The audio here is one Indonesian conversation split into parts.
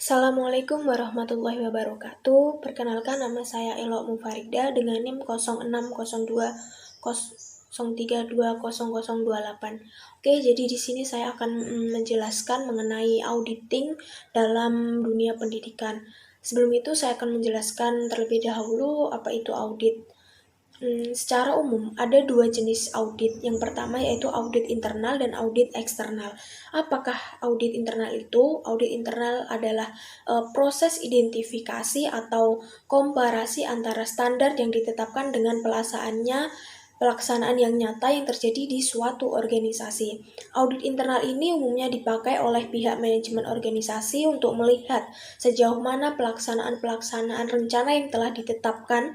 Assalamualaikum warahmatullahi wabarakatuh. Perkenalkan, nama saya Elok Mufarida dengan NIM 060203200028. Oke, jadi di sini saya akan menjelaskan mengenai auditing dalam dunia pendidikan. Sebelum itu saya akan menjelaskan terlebih dahulu apa itu audit. Secara umum, ada dua jenis audit. Yang pertama yaitu audit internal dan audit eksternal. Apakah audit internal itu? Audit internal adalah proses identifikasi atau komparasi antara standar yang ditetapkan dengan pelaksanaan yang nyata yang terjadi di suatu organisasi. Audit internal ini umumnya dipakai oleh pihak manajemen organisasi untuk melihat sejauh mana pelaksanaan rencana yang telah ditetapkan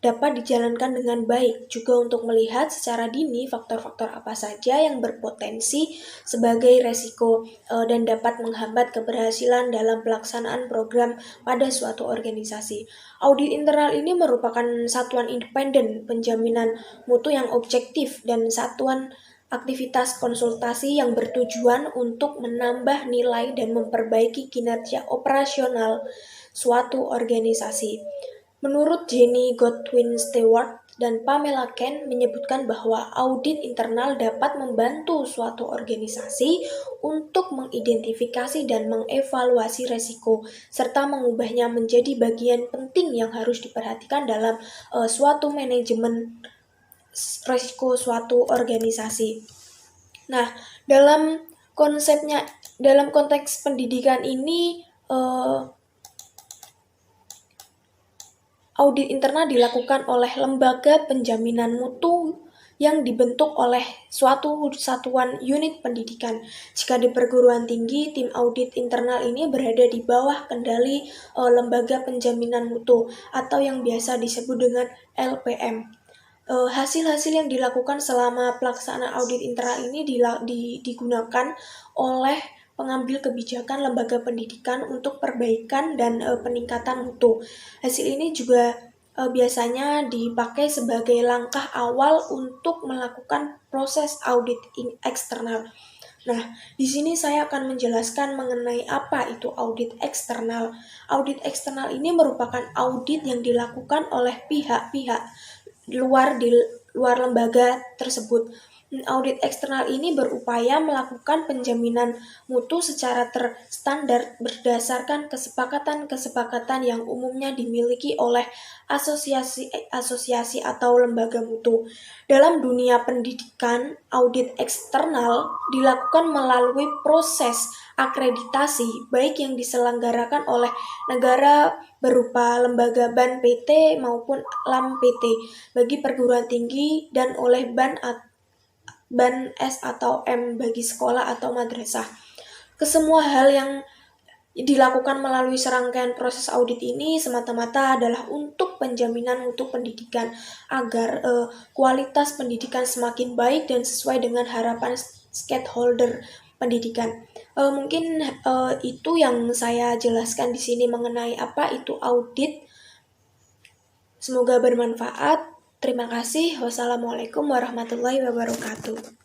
dapat dijalankan dengan baik, juga untuk melihat secara dini faktor-faktor apa saja yang berpotensi sebagai resiko dan dapat menghambat keberhasilan dalam pelaksanaan program pada suatu organisasi. Audit internal ini merupakan satuan independen penjaminan mutu yang objektif dan satuan aktivitas konsultasi yang bertujuan untuk menambah nilai dan memperbaiki kinerja operasional suatu organisasi. Menurut Jenny Godwin Stewart dan Pamela Ken menyebutkan bahwa audit internal dapat membantu suatu organisasi untuk mengidentifikasi dan mengevaluasi resiko serta mengubahnya menjadi bagian penting yang harus diperhatikan dalam suatu manajemen resiko suatu organisasi. Nah, dalam konteks pendidikan ini audit internal dilakukan oleh lembaga penjaminan mutu yang dibentuk oleh suatu satuan unit pendidikan. Jika di perguruan tinggi, tim audit internal ini berada di bawah kendali lembaga penjaminan mutu atau yang biasa disebut dengan LPM. Hasil-hasil yang dilakukan selama pelaksanaan audit internal ini digunakan oleh pengambil kebijakan lembaga pendidikan untuk perbaikan dan peningkatan mutu. Hasil ini juga biasanya dipakai sebagai langkah awal untuk melakukan proses audit eksternal. Nah, di sini saya akan menjelaskan mengenai apa itu audit eksternal. Audit eksternal ini merupakan audit yang dilakukan oleh pihak-pihak di luar lembaga tersebut. Audit eksternal ini berupaya melakukan penjaminan mutu secara terstandar berdasarkan kesepakatan-kesepakatan yang umumnya dimiliki oleh asosiasi atau lembaga mutu. Dalam dunia pendidikan, audit eksternal dilakukan melalui proses akreditasi baik yang diselenggarakan oleh negara berupa lembaga BAN PT maupun LAM PT bagi perguruan tinggi dan oleh BAN S atau M bagi sekolah atau madrasah. Kesemua hal yang dilakukan melalui serangkaian proses audit ini semata-mata adalah untuk penjaminan mutu pendidikan agar kualitas pendidikan semakin baik dan sesuai dengan harapan stakeholder pendidikan. Mungkin itu yang saya jelaskan di sini mengenai apa itu audit. Semoga bermanfaat. Terima kasih. Wassalamualaikum warahmatullahi wabarakatuh.